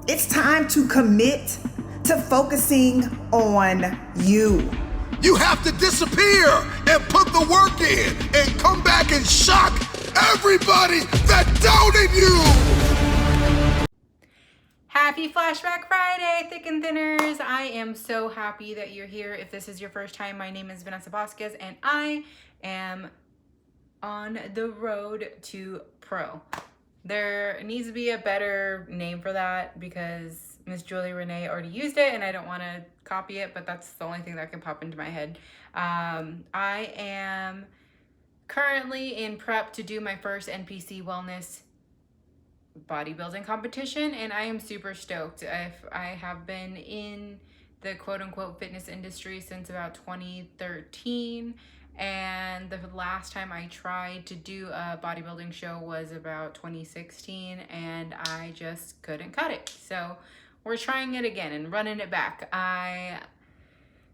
It's time to commit to focusing on you. You have to disappear and put the work in and come back and shock everybody that doubted you. Happy Flashback Friday, Thick and Thinners. I am so happy that you're here. If this is your first time, my name is Vanessa Vasquez and I am on the road to pro. There needs to be a better name for that because Miss Julie Renee already used it and I don't want to copy it, but that's the only thing that can pop into my head. I am currently in prep to do my first NPC Wellness bodybuilding competition and I am super stoked. I have been in the quote-unquote fitness industry since about 2013. And the last time I tried to do a bodybuilding show was about 2016 and I just couldn't cut it. So we're trying it again and running it back. I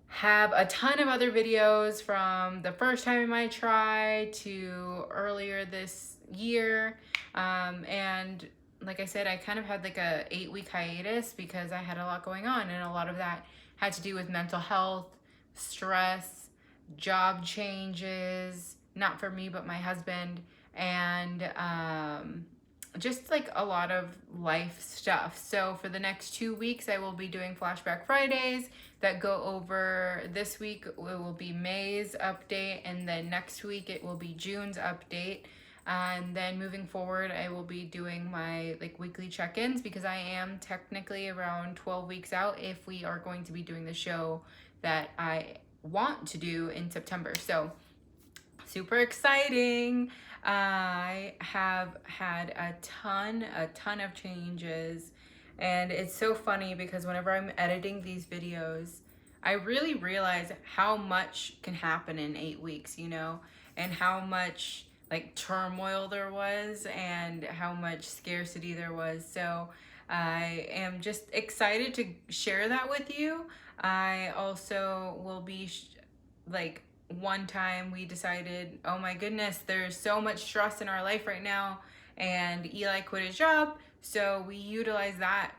have a ton of other videos from the first time I tried to earlier this year. And like I said, I kind of had like a 8-week hiatus because I had a lot going on and a lot of that had to do with mental health, stress, job changes, not for me but my husband, and just like a lot of life stuff. So for the next 2 weeks I will be doing Flashback Fridays that go over. This week it will be May's update and then next week it will be June's update, and then moving forward I will be doing my like weekly check-ins because I am technically around 12 weeks out if we are going to be doing the show that I want to do in September. So super exciting. I have had a ton of changes and it's so funny because whenever I'm editing these videos I really realize how much can happen in 8 weeks, you know, and how much like turmoil there was and how much scarcity there was. So I am just excited to share that with you. I also will be like one time we decided, oh my goodness, there's so much stress in our life right now and Eli quit his job. So we utilize that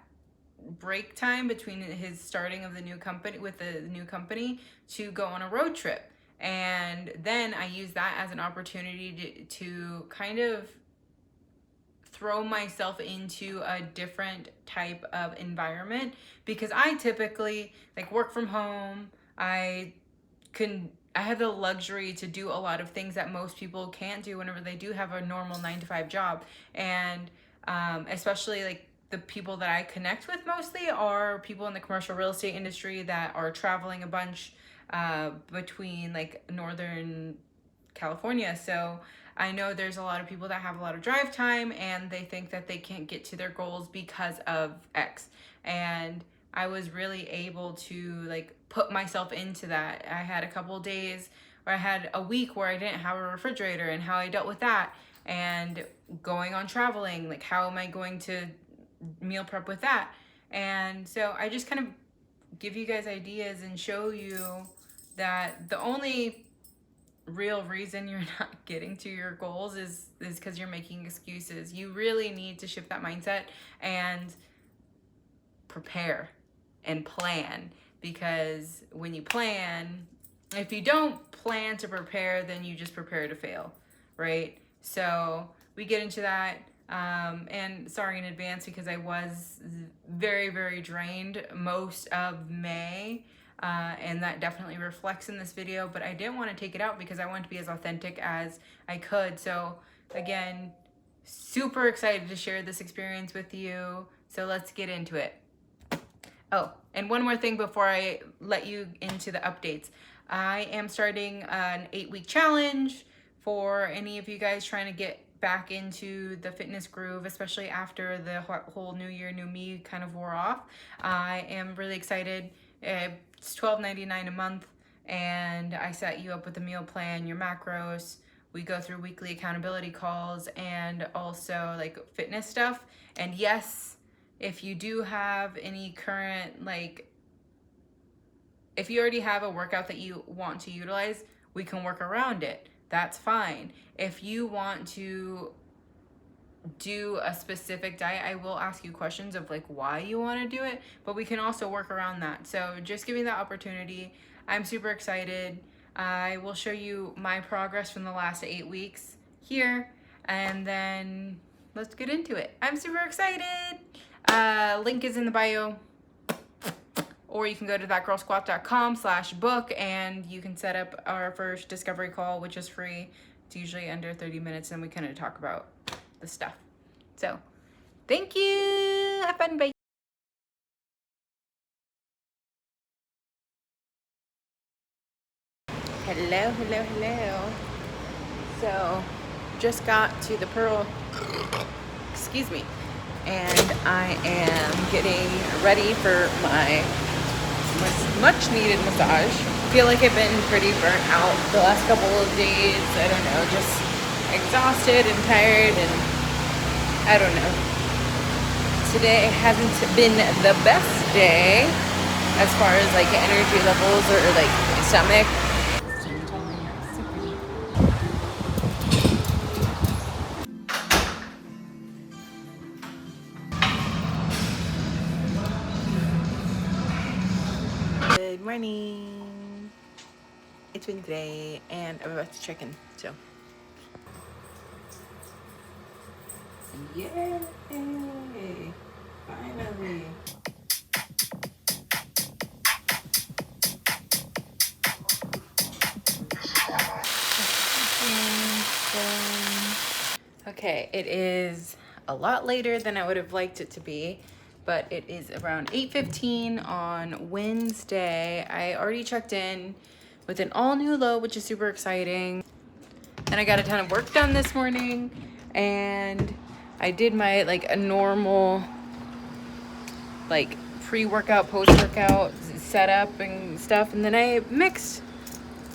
break time between his starting of the new company with the new company to go on a road trip. And then I use that as an opportunity to kind of throw myself into a different type of environment because I typically like work from home. I have the luxury to do a lot of things that most people can't do whenever they do have a normal 9-to-5 job. And especially like the people that I connect with mostly are people in the commercial real estate industry that are traveling a bunch between like Northern California. So I know there's a lot of people that have a lot of drive time and they think that they can't get to their goals because of X. And I was really able to like put myself into that. I had a couple of days or I had a week where I didn't have a refrigerator and how I dealt with that, and going on traveling, like how am I going to meal prep with that? And so I just kind of give you guys ideas and show you that the only real reason you're not getting to your goals is because you're making excuses. You really need to shift that mindset and prepare and plan, because when you plan, if you don't plan to prepare, then you just prepare to fail, right? So we get into that. And sorry in advance because I was very, very drained most of May. And that definitely reflects in this video, but I didn't want to take it out because I wanted to be as authentic as I could. So again, super excited to share this experience with you. So let's get into it. Oh, and one more thing before I let you into the updates. I am starting an 8-week challenge for any of you guys trying to get back into the fitness groove, especially after the whole New Year, New Me kind of wore off. I am really excited. It's $12.99 a month, and I set you up with a meal plan, your macros. We go through weekly accountability calls and also like fitness stuff. And yes, if you do have any current, like, if you already have a workout that you want to utilize, we can work around it. That's fine. If you want to do a specific diet, I will ask you questions of like why you want to do it, but we can also work around that. So just give me that opportunity. I'm super excited. I will show you my progress from the last 8 weeks here, and then let's get into it. I'm super excited. Link is in the bio, or you can go to thatgirlsquat.com/book and you can set up our first discovery call, which is free. It's usually under 30 minutes, and we kind of talk about the stuff. So thank you. Have fun. Bye. Hello. So just got to the Pearl, excuse me, and I am getting ready for my much needed massage. I feel like I've been pretty burnt out the last couple of days. I don't know, just exhausted and tired, and I don't know. Today hasn't been the best day as far as like energy levels or like stomach. Good morning. It's Wednesday and I'm about to check in, so. Yay! Finally. Okay, it is a lot later than I would have liked it to be, but it is around 8:15 on Wednesday. I already checked in with an all new low, which is super exciting. And I got a ton of work done this morning, and I did my like a normal like pre-workout, post-workout setup and stuff, and then I mixed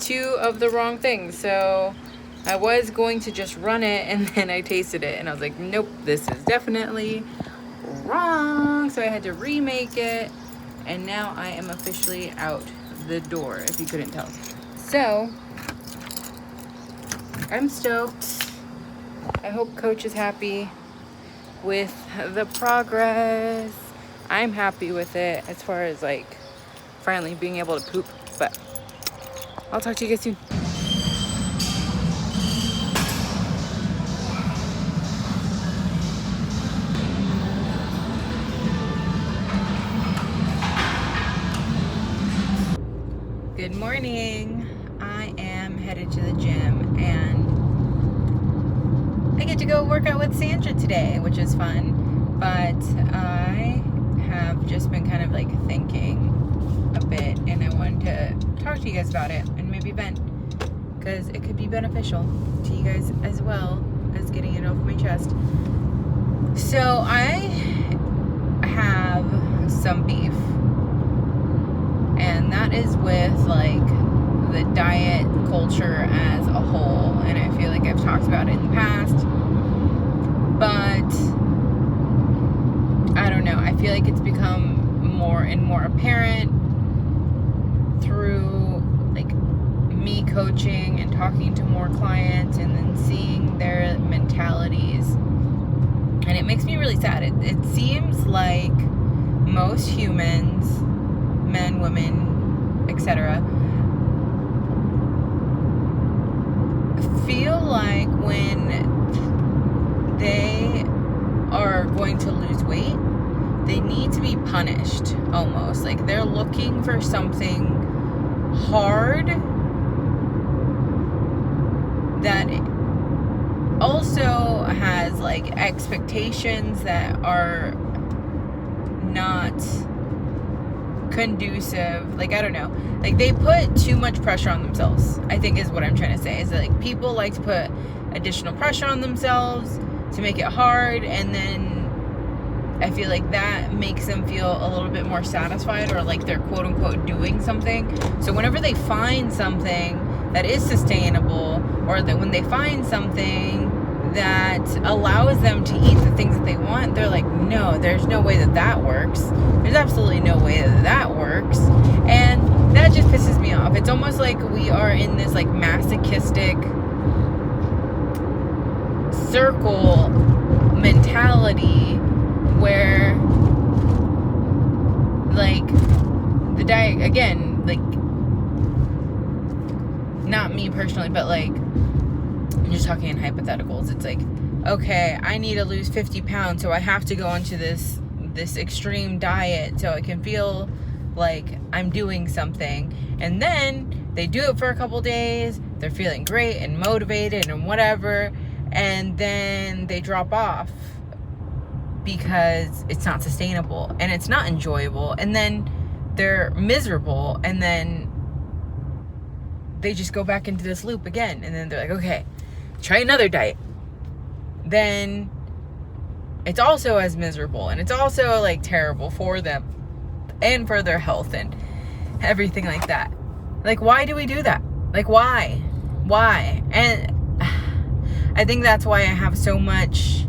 2 of the wrong things. So I was going to just run it, and then I tasted it and I was like, nope, this is definitely wrong. So I had to remake it, and now I am officially out the door, if you couldn't tell. So I'm stoked. I hope coach is happy with the progress. I'm happy with it as far as like finally being able to poop, but I'll talk to you guys soon. Good morning. I am headed to the gym, and I get to go work out with Sandra today, which is fun. But I have just been kind of like thinking a bit, and I wanted to talk to you guys about it and maybe vent, because it could be beneficial to you guys as well as getting it off my chest. So I have some beef, and that is with like the diet culture as a whole, and I feel like I've talked about it in the past, but I don't know, I feel like it's become more and more apparent through like me coaching and talking to more clients and then seeing their mentalities, and it makes me really sad. It seems like most humans, men, women, etc., feel like when they are going to lose weight, they need to be punished almost. Like they're looking for something hard that also has like expectations that are not conducive. Like I don't know, like they put too much pressure on themselves, I think is what I'm trying to say, is that like people like to put additional pressure on themselves to make it hard, and then I feel like that makes them feel a little bit more satisfied, or like they're quote unquote doing something. So whenever they find something that is sustainable, or that when they find something that allows them to eat the things that they want, they're like, no, there's no way that works. There's absolutely no way that works. And that just pisses me off. It's almost like we are in this like masochistic circle mentality where like the diet, again, like not me personally, but like I'm just talking in hypotheticals. It's like, okay, I need to lose 50 pounds, so I have to go into this extreme diet so I can feel like I'm doing something. And then they do it for a couple days, they're feeling great and motivated and whatever, and then they drop off because it's not sustainable and it's not enjoyable, and then they're miserable, and then they just go back into this loop again, and then they're like, okay, try another diet. Then it's also as miserable, and it's also like terrible for them and for their health and everything like that. Like, why do we do that? Like, why? And I think that's why I have so much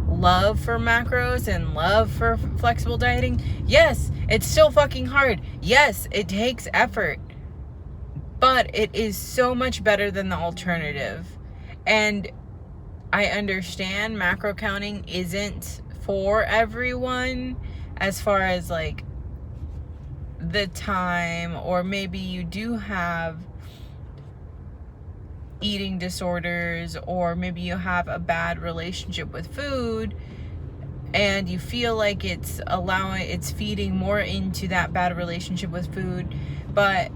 love for macros and love for flexible dieting. Yes, it's still fucking hard. Yes, it takes effort, but it is so much better than the alternative. And I understand macro counting isn't for everyone as far as like the time, or maybe you do have eating disorders, or maybe you have a bad relationship with food and you feel like it's feeding more into that bad relationship with food. But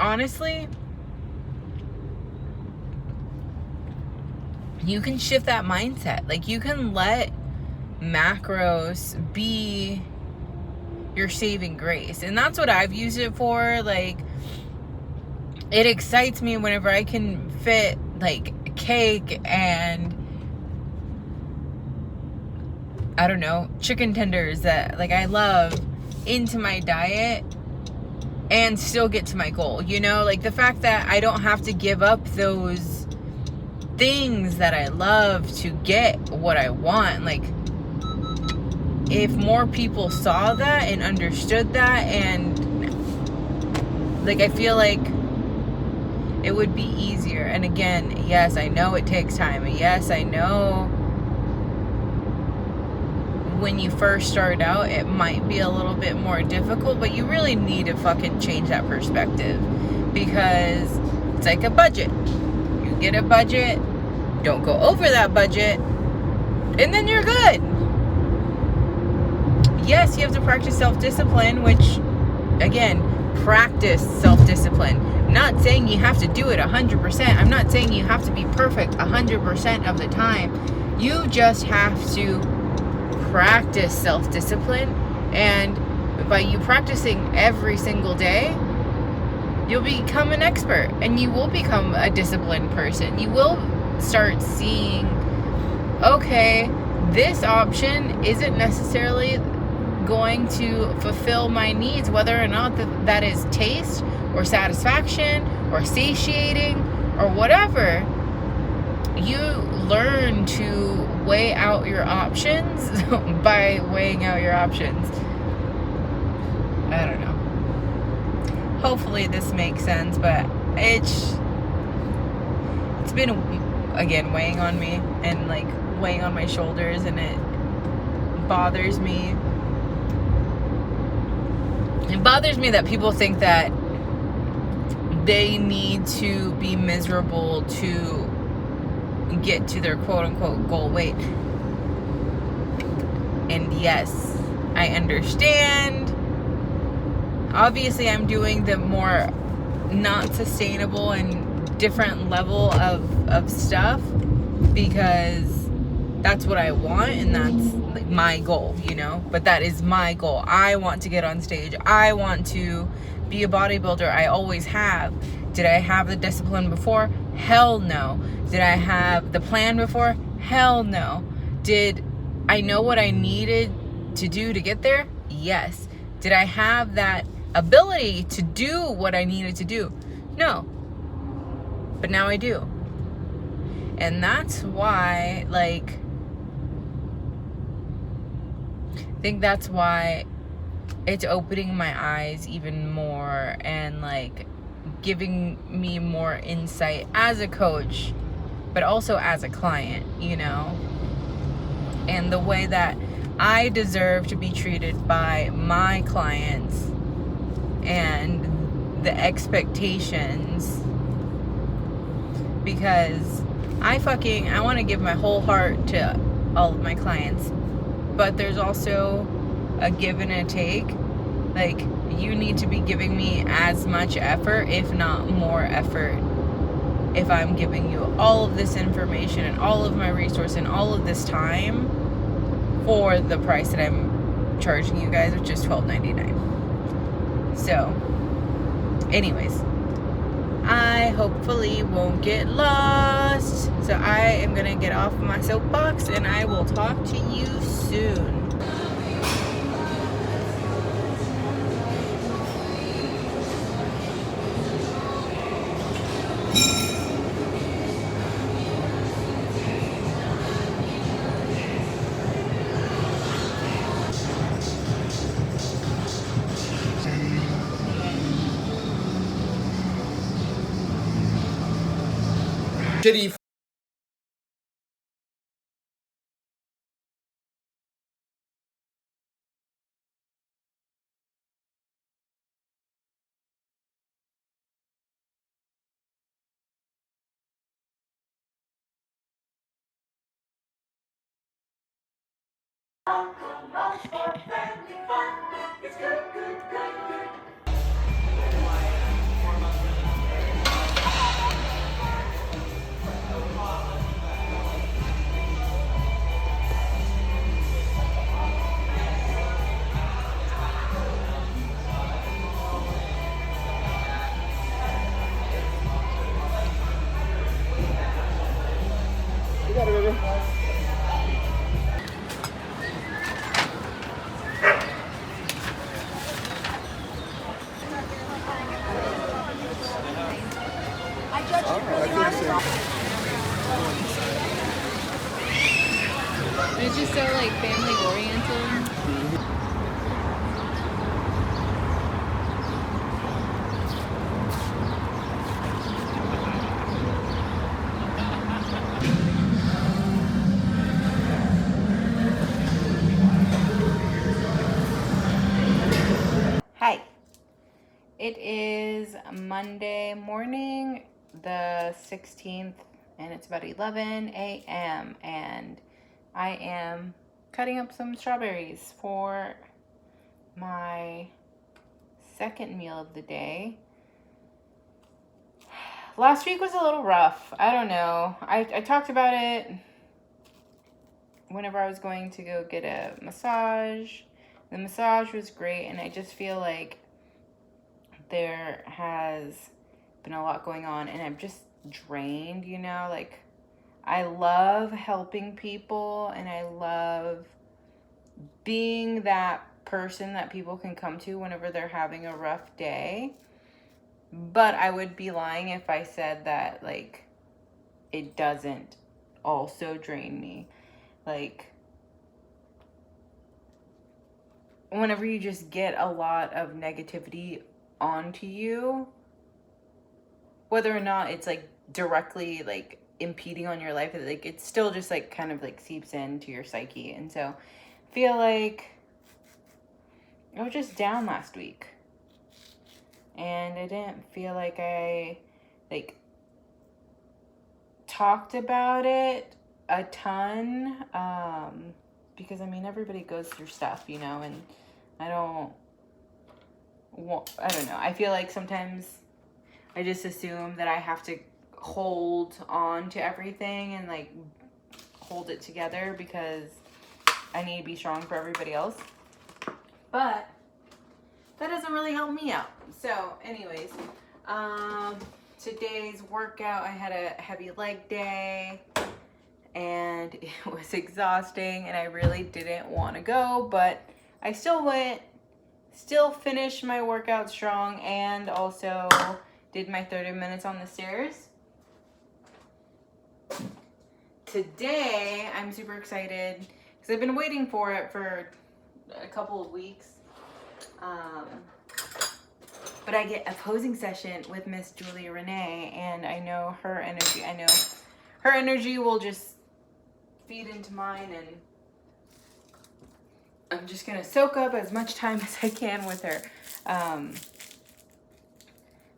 honestly, you can shift that mindset. Like, you can let macros be your saving grace. And that's what I've used it for. Like, it excites me whenever I can fit like cake and I don't know, chicken tenders that like I love into my diet and still get to my goal. You know, like the fact that I don't have to give up those things that I love to get what I want. Like, if more people saw that and understood that, and like I feel like it would be easier. And again, yes, I know it takes time. Yes, I know when you first start out, it might be a little bit more difficult, but you really need to fucking change that perspective, because it's like a budget. You get a budget, don't go over that budget, and then you're good. Yes, you have to practice self-discipline, which, again, practice self-discipline. I'm not saying you have to do it 100%. I'm not saying you have to be perfect 100% of the time. You just have to practice self-discipline, and by you practicing every single day, you'll become an expert, and you will become a disciplined person. You will start seeing, okay, this option isn't necessarily going to fulfill my needs, whether or not that is taste or satisfaction or satiating or whatever. You learn to weigh out your options by weighing out your options. I don't know. Hopefully this makes sense, but it's been, again, weighing on me and like weighing on my shoulders, and it bothers me. It bothers me that people think that they need to be miserable to get to their quote-unquote goal weight. And yes, I understand. Obviously, I'm doing the more not sustainable and different level of stuff because that's what I want, and that's like my goal, you know? But that is my goal. I want to get on stage. I want to be a bodybuilder. I always have. Did I have the discipline before? Hell no. Did I have the plan before? Hell no. Did I know what I needed to do to get there? Yes. Did I have that ability to do what I needed to do? No. But now I do. And that's why, like, I think that's why it's opening my eyes even more and, like, giving me more insight as a coach, but also as a client, you know? And the way that I deserve to be treated by my clients and the expectations, because I want to give my whole heart to all of my clients, but there's also a give and a take. Like, you need to be giving me as much effort, if not more effort, if I'm giving you all of this information and all of my resource and all of this time for the price that I'm charging you guys, which is $12.99. So, anyways, I hopefully won't get lost. So I am gonna get off my soapbox and I will talk to you soon. Shitty. You got it, baby. It's just so, like, family oriented. Hi. It is Monday morning, the 16th, and it's about 11 a.m. and I am cutting up some strawberries for my second meal of the day. Last week was a little rough. I don't know. I talked about it whenever I was going to go get a massage. The massage was great, and I just feel like there has been a lot going on, and I'm just drained, you know? Like, I love helping people, and I love being that person that people can come to whenever they're having a rough day. But I would be lying if I said that, like, it doesn't also drain me. Like, whenever you just get a lot of negativity onto you, whether or not it's, like, directly, like, impeding on your life, like, it still just, like, kind of, like, seeps into your psyche. And so I feel like I was just down last week, and I didn't feel like I, like, talked about it a ton, because, I mean, everybody goes through stuff, you know, and I don't know, I feel like sometimes I just assume that I have to hold on to everything and, like, hold it together because I need to be strong for everybody else. But that doesn't really help me out. So anyways, today's workout. I had a heavy leg day and it was exhausting and I really didn't want to go, but I still went, still finished my workout strong, and also did my 30 minutes on the stairs. Today, I'm super excited because I've been waiting for it for a couple of weeks. But I get a posing session with Miss Julia Renee, and I know her energy. I know her energy will just feed into mine, and I'm just gonna soak up as much time as I can with her.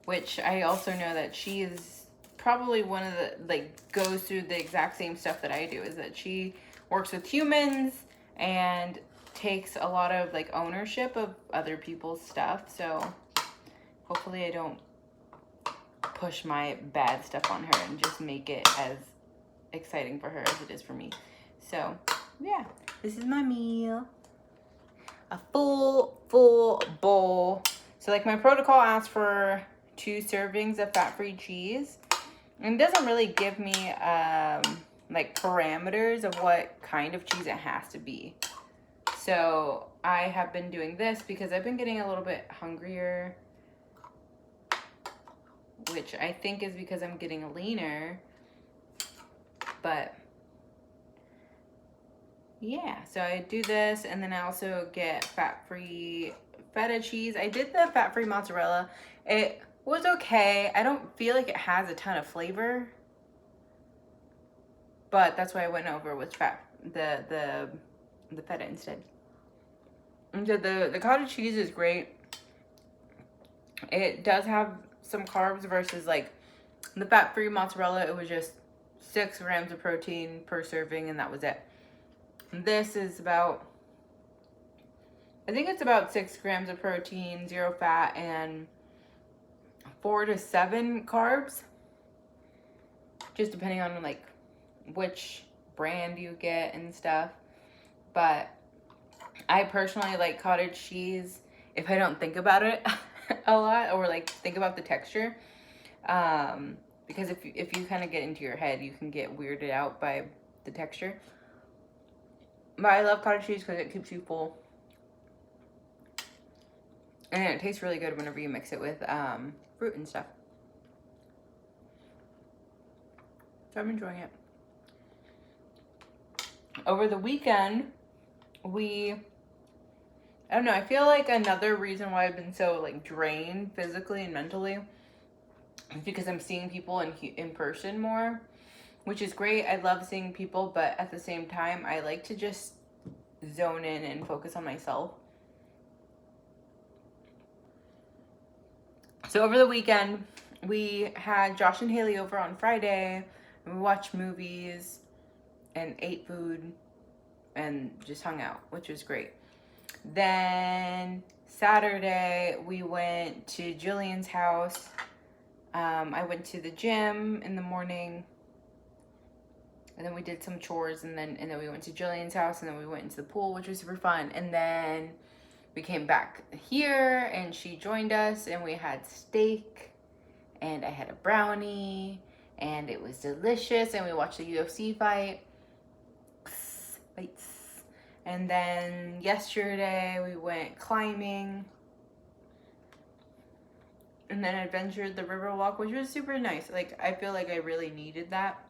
Which I also know that she is probably one of the, like, goes through the exact same stuff that I do, is that she works with humans and takes a lot of, like, ownership of other people's stuff. So hopefully I don't push my bad stuff on her and just make it as exciting for her as it is for me. So yeah, this is my meal. A full bowl. So like my protocol asks for 2 servings of fat-free cheese. And it doesn't really give me like parameters of what kind of cheese it has to be. So I have been doing this because I've been getting a little bit hungrier, which I think is because I'm getting leaner. But yeah, so I do this, and then I also get fat-free feta cheese. I did the fat-free mozzarella. It was okay. I don't feel like it has a ton of flavor, but that's why I went over with the feta instead. And so the cottage cheese is great. It does have some carbs versus like the fat-free mozzarella. It was just 6 grams of protein per serving, and that was it. This is about, I think it's about 6 grams of protein, 0 fat, and 4 to 7 carbs, just depending on like which brand you get and stuff. But I personally like cottage cheese if I don't think about it a lot, or like think about the texture, because if you kind of get into your head, you can get weirded out by the texture. But I love cottage cheese because it keeps you full, and it tastes really good whenever you mix it with fruit and stuff. So I'm enjoying it. Over the weekend, I don't know, I feel like another reason why I've been so like drained physically and mentally is because I'm seeing people in person more, which is great. I love seeing people, but at the same time, I like to just zone in and focus on myself. So over the weekend, we had Josh and Haley over on Friday, and we watched movies and ate food and just hung out, which was great. Then Saturday, we went to Jillian's house. I went to the gym in the morning, and then we did some chores, and then we went to Jillian's house, and then we went into the pool, which was super fun. And then we came back here, and she joined us, and we had steak, and I had a brownie, and it was delicious, and we watched the UFC fight. And then yesterday, we went climbing, and then adventured the river walk, which was super nice. Like, I feel like I really needed that,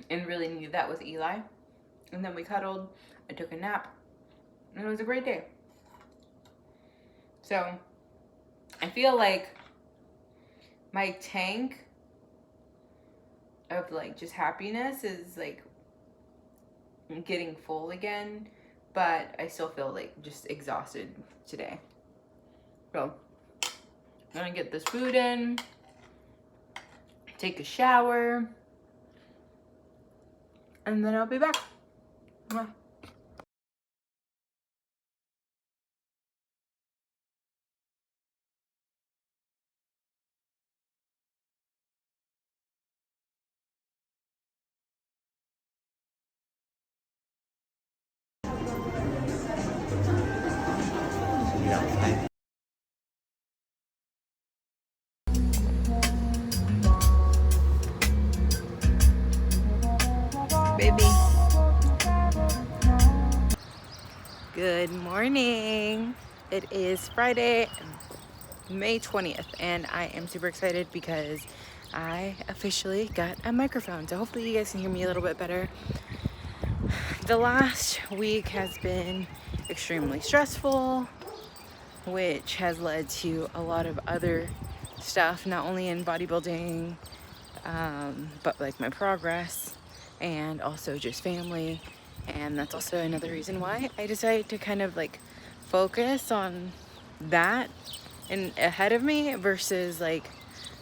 and really needed that with Eli. And then we cuddled, I took a nap, and it was a great day. So I feel like my tank of like just happiness is like getting full again, but I still feel like just exhausted today. So I'm gonna get this food in, take a shower, and then I'll be back. Mwah. baby. Good morning. It is Friday, May 20th, and I am super excited because I officially got a microphone. So hopefully you guys can hear me a little bit better. The last week has been extremely stressful, which has led to a lot of other stuff, not only in bodybuilding, but like my progress and also just family. And that's also another reason why I decided to kind of like focus on that and ahead of me versus like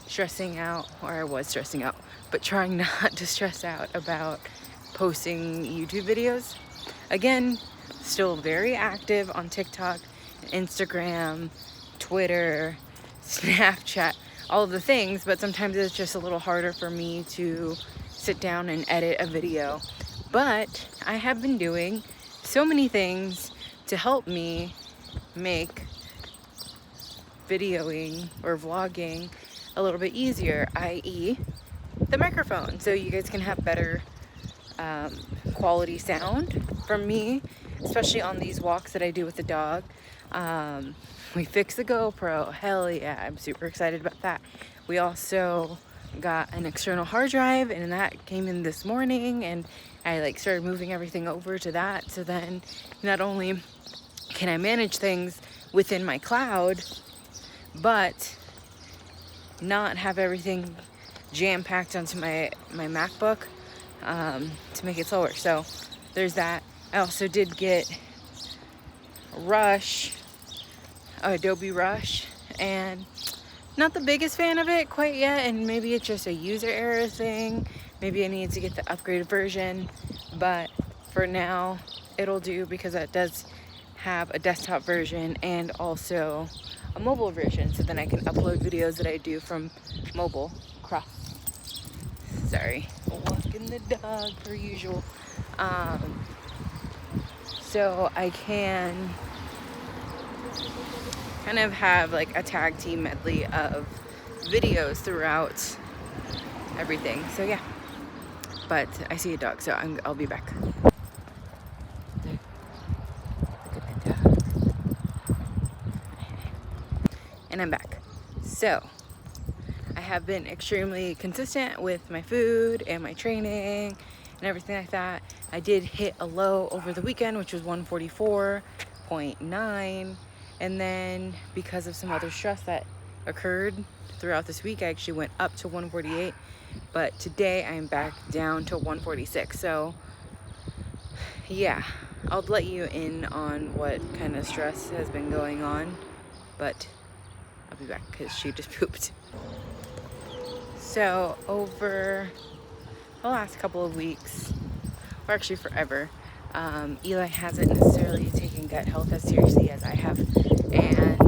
stressing out, or I was stressing out, but trying not to stress out about posting YouTube videos. Again, still very active on TikTok, Instagram, Twitter, Snapchat, all of the things, but sometimes it's just a little harder for me to sit down and edit a video. But I have been doing so many things to help me make videoing or vlogging a little bit easier, i.e. the microphone, so you guys can have better quality sound from me, especially on these walks that I do with the dog. We fixed the GoPro. Hell yeah, I'm super excited about that. We also got an external hard drive, and that came in this morning, and I like started moving everything over to that. So then not only can I manage things within my cloud, but not have everything jam-packed onto my MacBook to make it slower. So there's that. I also did get Adobe Rush, and not the biggest fan of it quite yet, and maybe it's just a user error thing. Maybe I need to get the upgraded version, but for now it'll do because it does have a desktop version and also a mobile version, so then I can upload videos that I do from mobile. Sorry, walking the dog per usual. So I can kind of have like a tag team medley of videos throughout everything. So yeah, but I see a dog, so I'll be back. Look at the dog. And I'm back. So I have been extremely consistent with my food and my training and everything like that. I did hit a low over the weekend, which was 144.9. And then because of some other stress that occurred throughout this week, I actually went up to 148. But today I'm back down to 146. So yeah, I'll let you in on what kind of stress has been going on. But I'll be back because she just pooped. So over the last couple of weeks, or actually forever, Eli hasn't necessarily taken gut health as seriously as I have, and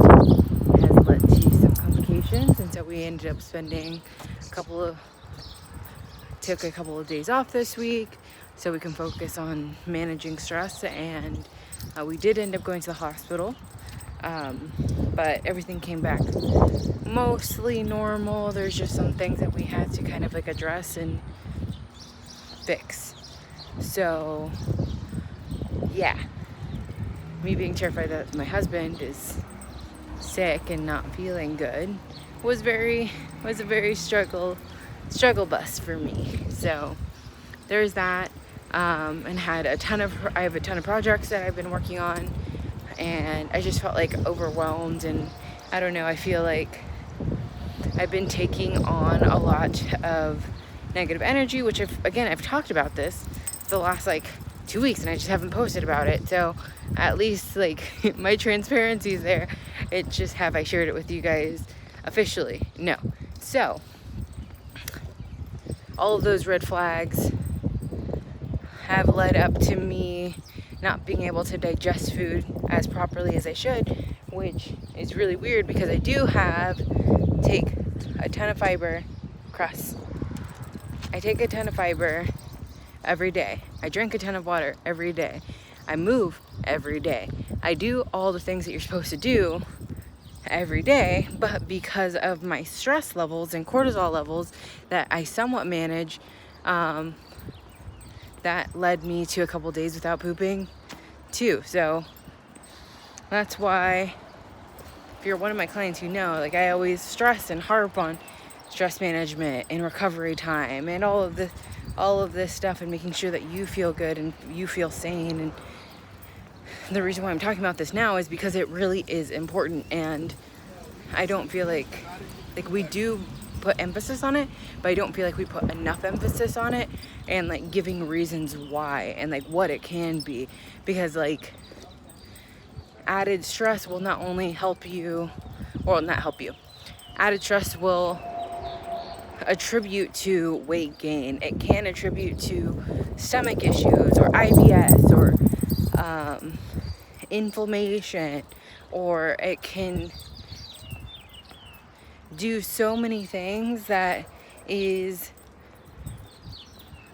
has led to some complications. And so we ended up spending took a couple of days off this week so we can focus on managing stress. And we did end up going to the hospital, but everything came back mostly normal. There's just some things that we had to kind of like address and fix. So yeah, me being terrified that my husband is sick and not feeling good was a very struggle bus for me. So there's that, and I have a ton of projects that I've been working on, and I just felt like overwhelmed. And I don't know, I feel like I've been taking on a lot of negative energy, which I've talked about this the last like 2 weeks, and I just haven't posted about it. So at least like my transparency is there. It just, have I shared it with you guys officially? No. So all of those red flags have led up to me not being able to digest food as properly as I should, which is really weird because I do take a ton of fiber crusts. I take a ton of fiber every day. I drink a ton of water every day. I move every day. I do all the things that you're supposed to do every day, but because of my stress levels and cortisol levels that I somewhat manage, that led me to a couple days without pooping too. So that's why, if you're one of my clients, you know, like, I always stress and harp on stress management and recovery time and all of this stuff, and making sure that you feel good and you feel sane. And the reason why I'm talking about this now is because it really is important, and I don't feel like we do put emphasis on it, but I don't feel like we put enough emphasis on it, and like giving reasons why and like what it can be. Because like, added stress will not only help you, or not help you, added stress will attribute to weight gain. It can attribute to stomach issues or IBS or inflammation, or it can do so many things that is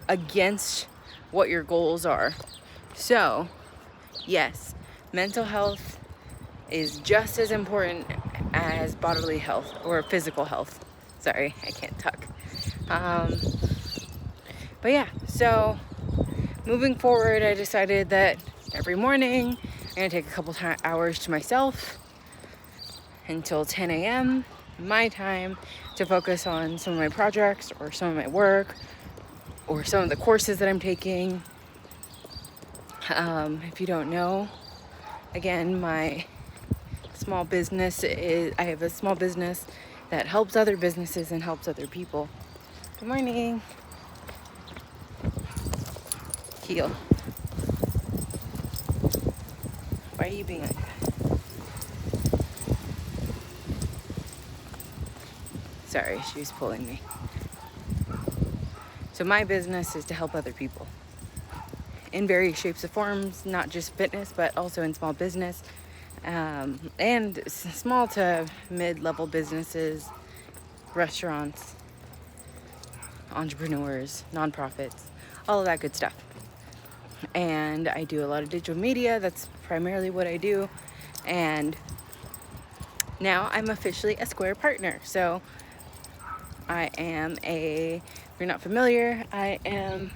against what your goals are. So yes, mental health is just as important as bodily health or physical health. Sorry, I can't talk. But yeah, so moving forward, I decided that every morning I'm gonna take a couple hours to myself until 10 a.m. my time to focus on some of my projects or some of my work or some of the courses that I'm taking. If you don't know, again, my small business is, I have a small business that helps other businesses and helps other people. Good morning. Heel. Why are you being like that? Sorry, she was pulling me. So my business is to help other people in various shapes and forms, not just fitness, but also in small business, and small to mid-level businesses, restaurants, entrepreneurs, nonprofits, all of that good stuff. And I do a lot of digital media. That's primarily what I do. And now I'm officially a Square partner. So I am if you're not familiar, I am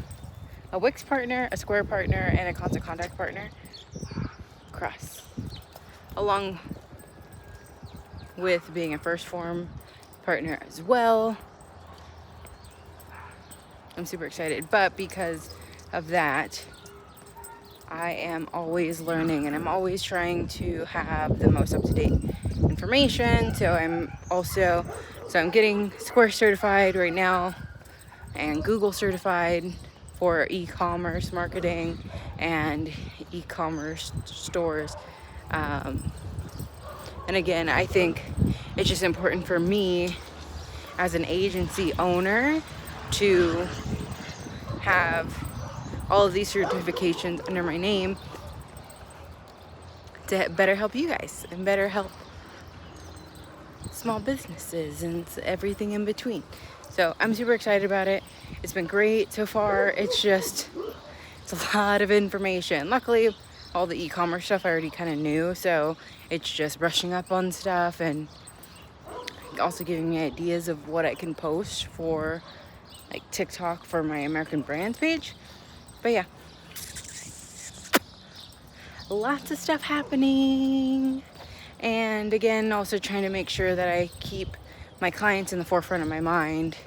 a Wix partner, a Square partner, and a Constant Contact partner. Cross. Along with being a First Form partner as well. I'm super excited. But because of that, I am always learning, and I'm always trying to have the most up-to-date information. So I'm getting Square certified right now and Google certified for e-commerce marketing and e-commerce stores. And again, I think it's just important for me as an agency owner to have all of these certifications under my name to better help you guys and better help small businesses and everything in between. So I'm super excited about it. It's been great so far. It's a lot of information. Luckily, all the e-commerce stuff I already kind of knew, so it's just brushing up on stuff and also giving me ideas of what I can post for like TikTok for my American Brands page. But yeah, lots of stuff happening. And again, also trying to make sure that I keep my clients in the forefront of my mind.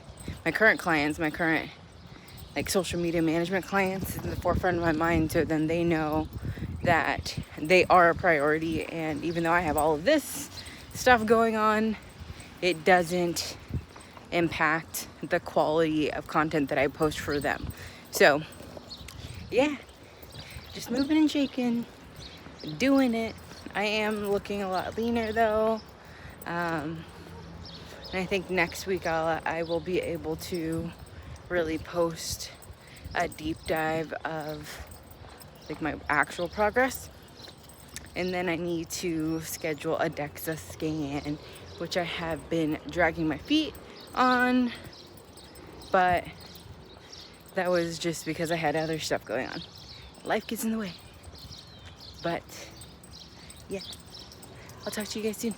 My current clients, my current like social media management clients in the forefront of my mind, so then they know that they are a priority. And even though I have all of this stuff going on, it doesn't impact the quality of content that I post for them. So yeah, just moving and shaking, doing it. I am looking a lot leaner though. And I think next week I will be able to really post a deep dive of like my actual progress. And then I need to schedule a DEXA scan, which I have been dragging my feet on, but that was just because I had other stuff going on. Life gets in the way. But yeah, I'll talk to you guys soon.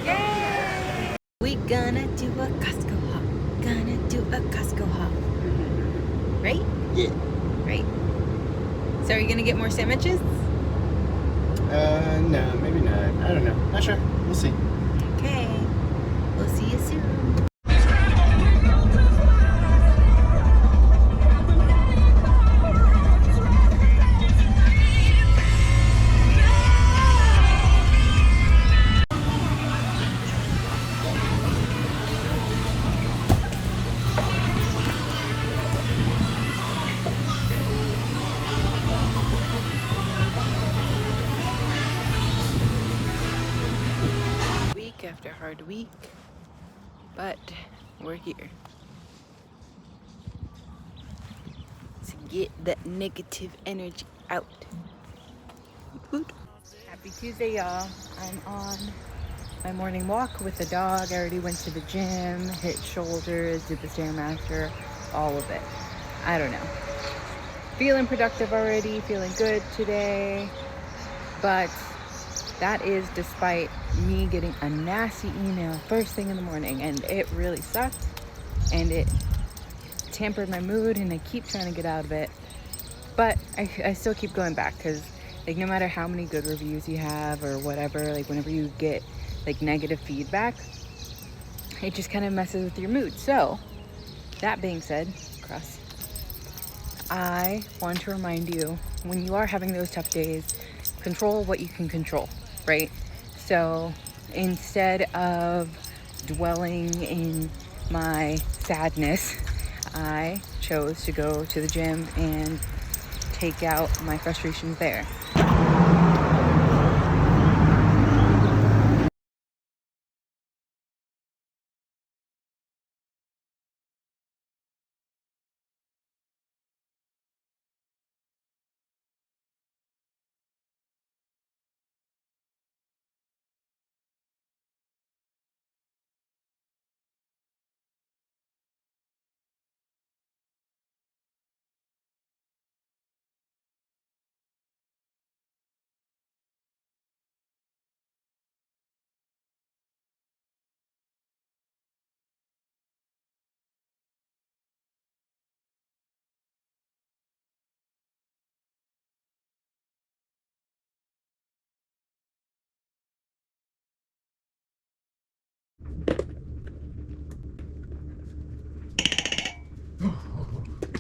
Yay! We gonna do a Costco hop. Gonna do a Costco hop. Right? Yeah. Right. So are you gonna get more sandwiches? No, maybe not. I don't know. Not sure. We'll see. Okay. We'll see you soon. Week after hard week, but we're here to get that negative energy out. Good. Happy Tuesday, y'all. I'm on my morning walk with the dog. I already went to the gym, hit shoulders, did the Stairmaster, all of it. I don't know. Feeling productive already, feeling good today, but that is despite me getting a nasty email first thing in the morning, and it really sucked, and it tampered my mood, and I keep trying to get out of it, but I still keep going back, because like no matter how many good reviews you have or whatever, like whenever you get like negative feedback, it just kind of messes with your mood. So that being said, cross, I want to remind you, when you are having those tough days, control what you can control, right? So instead of dwelling in my sadness, I chose to go to the gym and take out my frustrations there.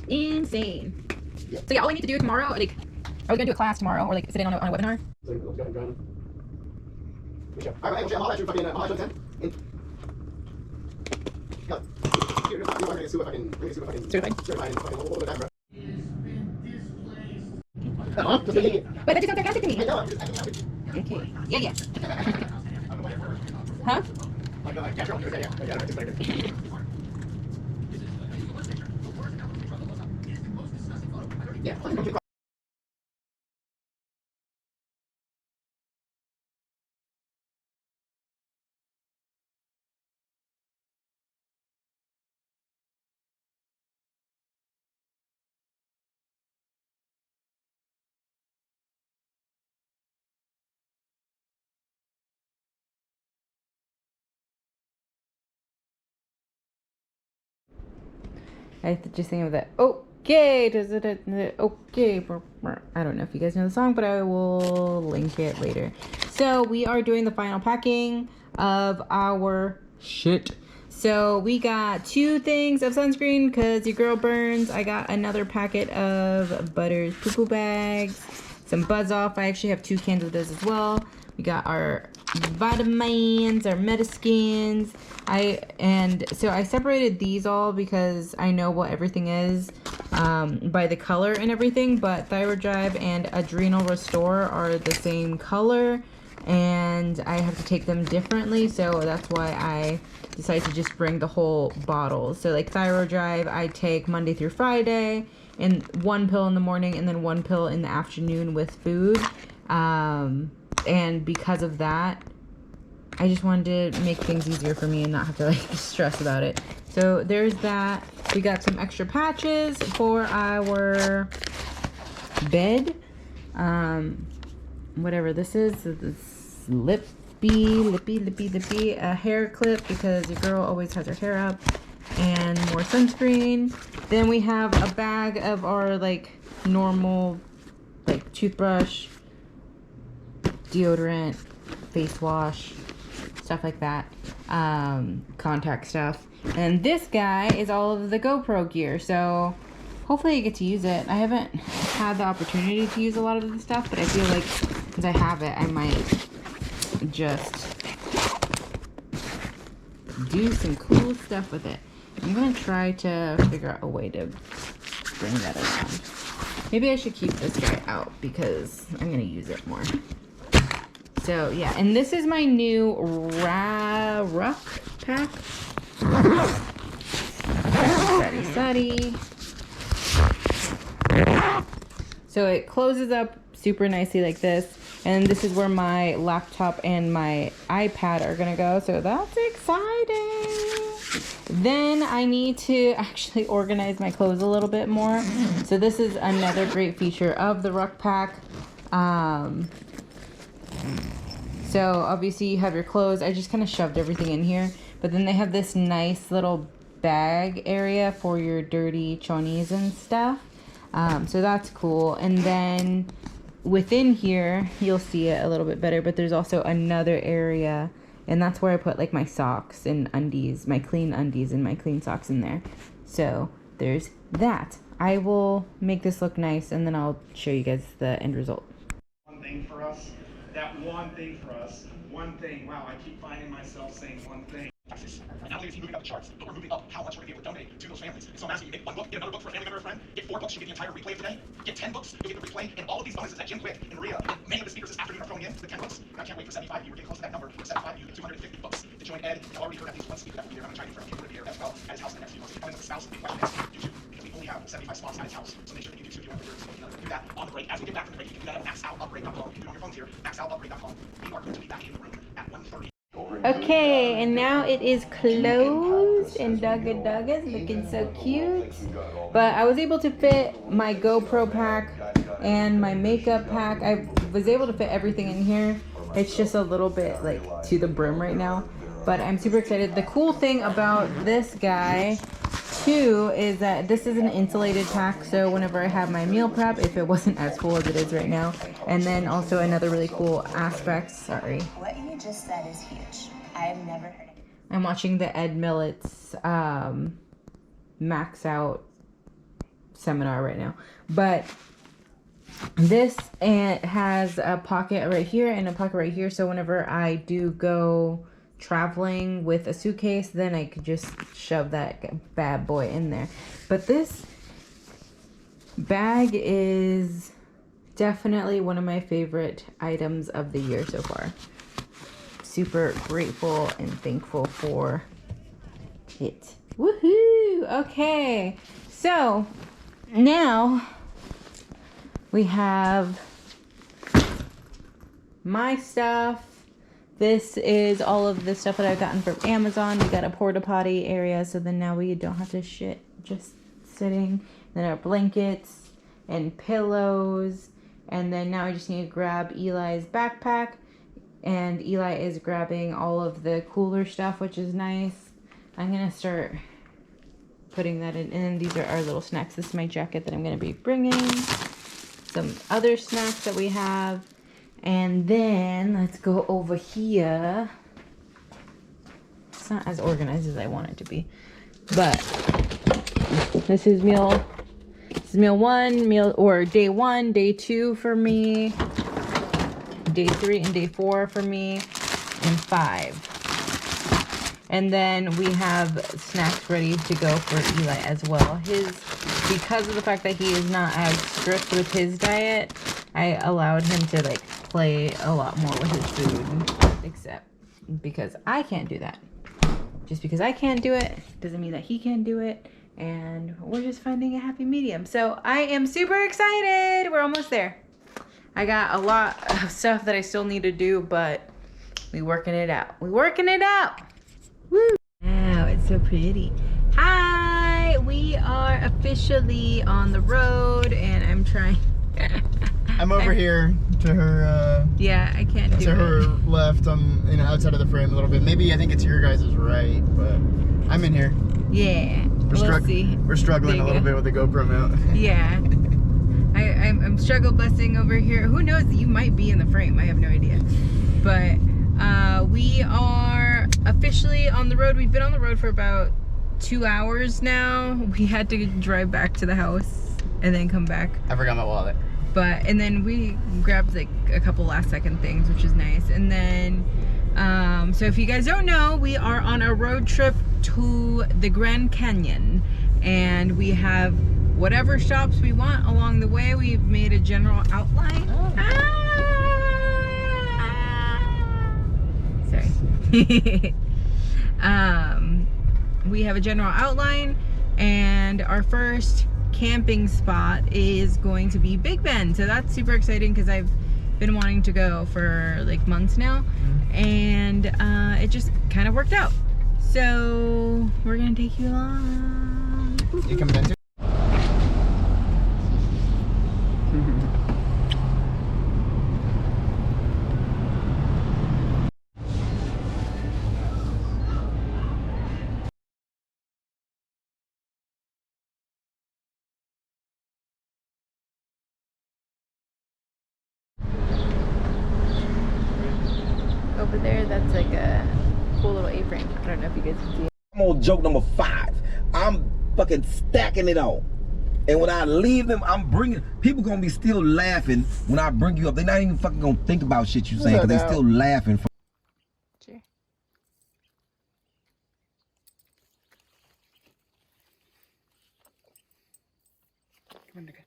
Insane. So yeah, all I need to do tomorrow, like, are we gonna do a class tomorrow, or like sit in on a webinar? Certified. Wait, that just sounds sarcastic to me. Okay. Yeah, yeah. Huh? Yeah. I just think of that. Okay, okay. I don't know if you guys know the song, but I will link it later. So we are doing the final packing of our shit. So we got 2 things of sunscreen because your girl burns. I got another packet of Butter's poo poo bags, some Buzz Off. I actually have 2 cans of those as well. We got our vitamins, our Metaskins. So I separated these all because I know what everything is by the color and everything, but Thyroid Drive and Adrenal Restore are the same color, and I have to take them differently, so that's why I decided to just bring the whole bottle. So like Thyroid Drive, I take Monday through Friday, and 1 pill in the morning and then 1 pill in the afternoon with food. And because of that, I just wanted to make things easier for me and not have to like stress about it. So there's that. We got some extra patches for our bed. Whatever this is, this lip lippy, a hair clip because your girl always has her hair up, and more sunscreen. Then we have a bag of our like normal like toothbrush, deodorant, face wash, stuff like that, contact stuff. And this guy is all of the GoPro gear, so hopefully I get to use it. I haven't had the opportunity to use a lot of this stuff, but I feel like since I have it, I might just do some cool stuff with it. I'm gonna try to figure out a way to bring that around. Maybe I should keep this guy out because I'm gonna use it more. So yeah, and this is my new ruck pack. Sunny. So it closes up super nicely like this, and this is where my laptop and my iPad are gonna go, so that's exciting. Then I need to actually organize my clothes a little bit more. So this is another great feature of the ruck pack. So obviously you have your clothes. I just kind of shoved everything in here, but then they have this nice little bag area for your dirty chonies and stuff. So that's cool. And then within here, you'll see it a little bit better, but there's also another area, and that's where I put like my socks and undies, my clean undies and my clean socks in there. So there's that. I will make this look nice, and then I'll show you guys the end result. One thing for us, that one thing for us, one thing. Wow, I keep finding myself saying one thing. Not only is he moving up the charts, but we're moving up how much we're going to be able to donate to those families. So I'm asking you, get one book, get another book for a family member or friend, get 4 books, you get the entire replay of today, get 10 books, you'll get the replay, and all of these bonuses that Jim Quick and Maria and many of the speakers this afternoon are throwing in, the 10 books. And I can't wait for 75 of you, we're getting close to that number. For 75 you get 250 books to join Ed. I've already heard at least one speaker that will be there. I'm going to try to get for a kid here as well at his house in the next few months. If you come in with a spouse, the question is, do you? Because we only have 75 spots at his house, so make sure that you do too. If you want to do that on the break. As we get back from the break, you can do that at maxoutupgrade.com. You can do it on your phones here, maxoutupgrade.com. We are going to be back in the room at 1:30. Okay, and now it is closed, and Dugga is looking so cute. But I was able to fit my GoPro pack and my makeup pack. I was able to fit everything in here. It's just a little bit like to the brim right now, but I'm super excited. The cool thing about this guy too is that this is an insulated pack, so whenever I have my meal prep, if it wasn't as full as it is right now. And then also another really cool aspect, sorry. What you just said is huge. I've never heard of it. I'm watching the Ed Millett's Max Out seminar right now. But this has a pocket right here and a pocket right here, so whenever I do go traveling with a suitcase, then I could just shove that bad boy in there. But this bag is definitely one of my favorite items of the year so far. Super grateful and thankful for it. Woohoo! Okay, so now we have my stuff. This is all of the stuff that I've gotten from Amazon. We got a porta potty area, so then now we don't have to shit just sitting. Then our blankets and pillows. And then now I just need to grab Eli's backpack. And Eli is grabbing all of the cooler stuff, which is nice. I'm going to start putting that in. And these are our little snacks. This is my jacket that I'm going to be bringing. Some other snacks that we have. And then let's go over here. It's not as organized as I want it to be, but this is meal 1, day 1, day 2 for me, day 3 and day 4 for me, and 5. And then we have snacks ready to go for Eli as well. Because of the fact that he is not as strict with his diet, I allowed him to like play a lot more with his food, except because I can't do that. Just because I can't do it doesn't mean that he can't do it, and we're just finding a happy medium. So I am super excited. We're almost there. I got a lot of stuff that I still need to do, but we working it out. We working it out. Woo! Wow, it's so pretty. Hi, we are officially on the road, and I'm trying I'm over here to her. Yeah, I can't do to her it. left. I'm outside of the frame a little bit. Maybe I think it's your guys' right, but I'm in here. Yeah, we'll see. We're struggling a little bit with the GoPro mount. Yeah. I'm struggle busting over here. Who knows? You might be in the frame. I have no idea. But we are officially on the road. We've been on the road for about 2 hours now. We had to drive back to the house and then come back. I forgot my wallet. And then we grabbed like a couple last second things, which is nice. And then, so if you guys don't know, we are on a road trip to the Grand Canyon, and we have whatever shops we want along the way. We've made a general outline. Sorry. We have a general outline, and our first camping spot is going to be Big Bend. So that's super exciting because I've been wanting to go for like months now, and it just kind of worked out. So we're gonna take you along. You coming in too? Over there, that's like a cool little A-frame. I don't know if you guys can see it. I'm on joke number 5. I'm fucking stacking it on. And when I leave them, I'm bringing, people gonna be still laughing when I bring you up. They're not even fucking gonna think about shit you saying because they still laughing. Sure. Come on, Nika.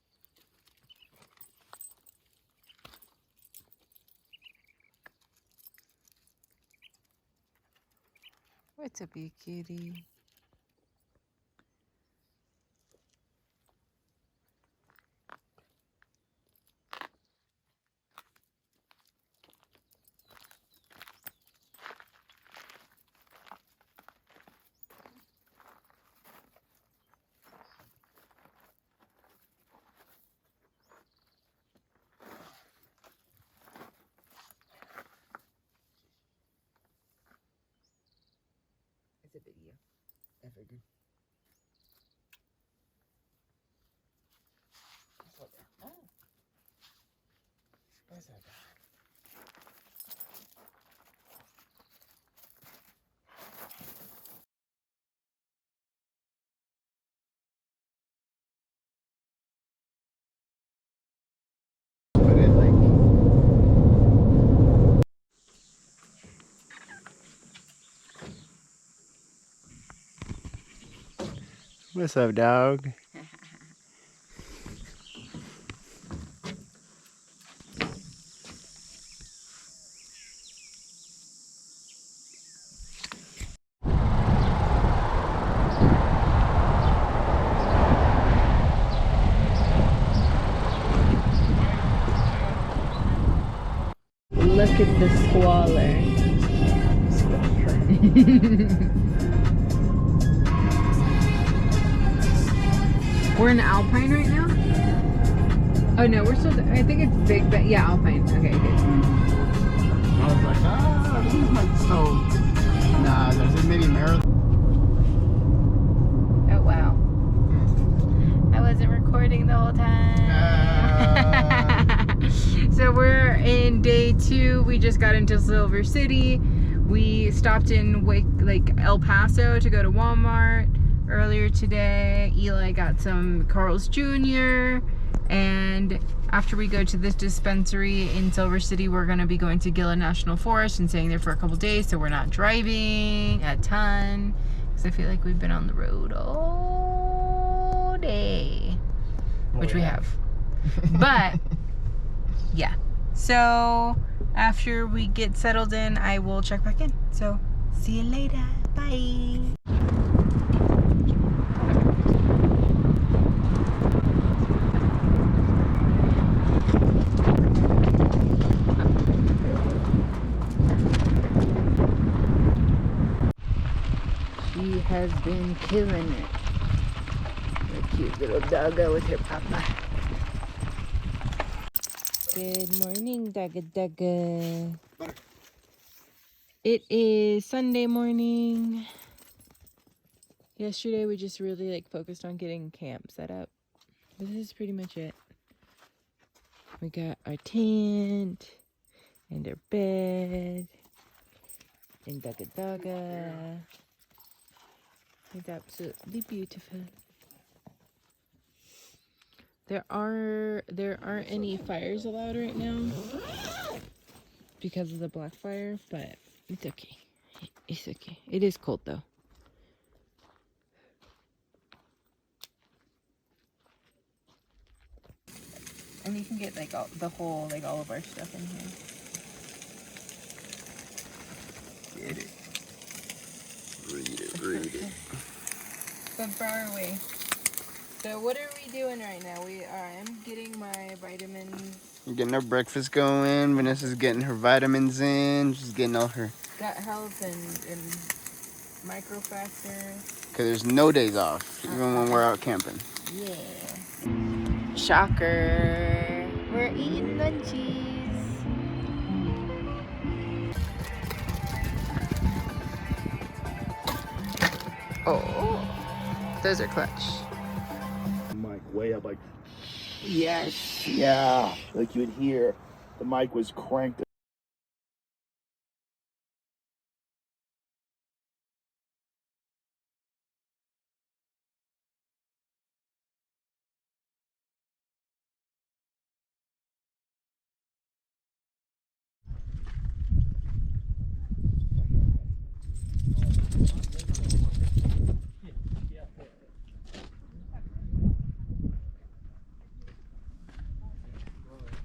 What's up, you cutie? It's a video. I figured. Oh. What's that? Put it like. What's up, dog? Look at the squalor. We're in Alpine right now? Oh no, we're still, I think it's Big Bend. Yeah, Alpine. Okay, good. I was like, this is like so. Nah, there's a mini marathon. Oh wow. I wasn't recording the whole time. So we're in day 2. We just got into Silver City. We stopped in El Paso to go to Walmart earlier today. Eli got some Carl's Jr. And after we go to this dispensary in Silver City, we're going to be going to Gila National Forest and staying there for a couple days, so we're not driving a ton because I feel like we've been on the road all day, which we have. But yeah, so after we get settled in, I will check back in. So see you later. Bye. She has been killing it. The cute little doggo with her papa. Good morning, Dugga Dugga. It is Sunday morning. Yesterday we just really like focused on getting camp set up. This is pretty much it. We got our tent and our bed and Dugga Dugga. It's absolutely beautiful. There aren't any fires allowed right now because of the black fire, but it's okay. It's okay. It is cold though. And you can get like all of our stuff in here. Get it. Read it. But far away. So what are we doing right now? I'm getting my vitamins. We're getting our breakfast going. Vanessa's getting her vitamins in. She's getting all her... Gut health and microfactor. Because there's no days off, even when we're out camping. Yeah. Shocker. We're eating lunchies. Oh, those are clutch. Mic way up, like, Yes. yeah, like you would hear the mic was cranked.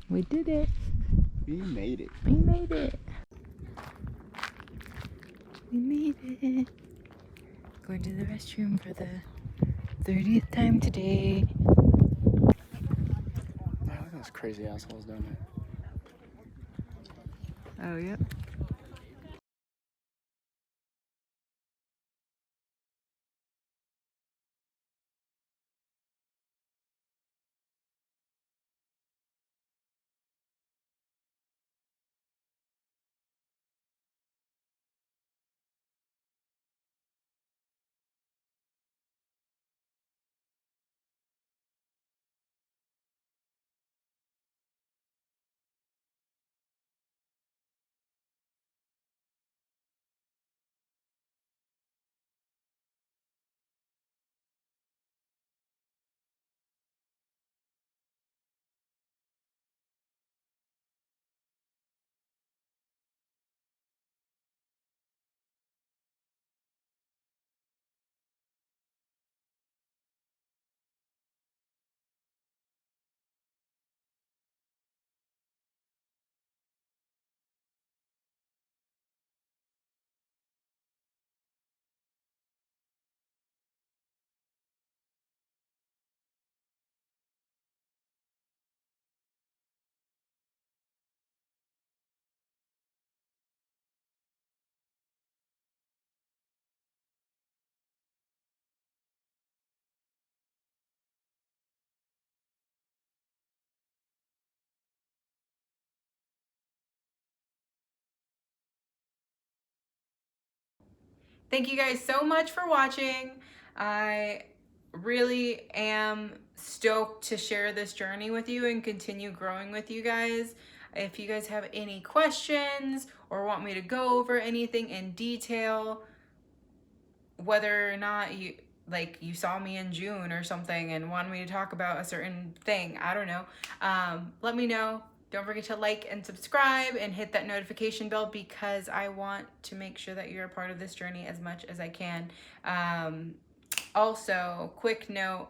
We did it. We made it. We made it. We made it. Going to the restroom for the 30th time today. Look at those crazy assholes down there. Oh, yep. Thank you guys so much for watching. I really am stoked to share this journey with you and continue growing with you guys. If you guys have any questions or want me to go over anything in detail, whether or not you saw me in June or something and wanted me to talk about a certain thing, I don't know, let me know. Don't forget to like and subscribe and hit that notification bell because I want to make sure that you're a part of this journey as much as I can. Also, quick note,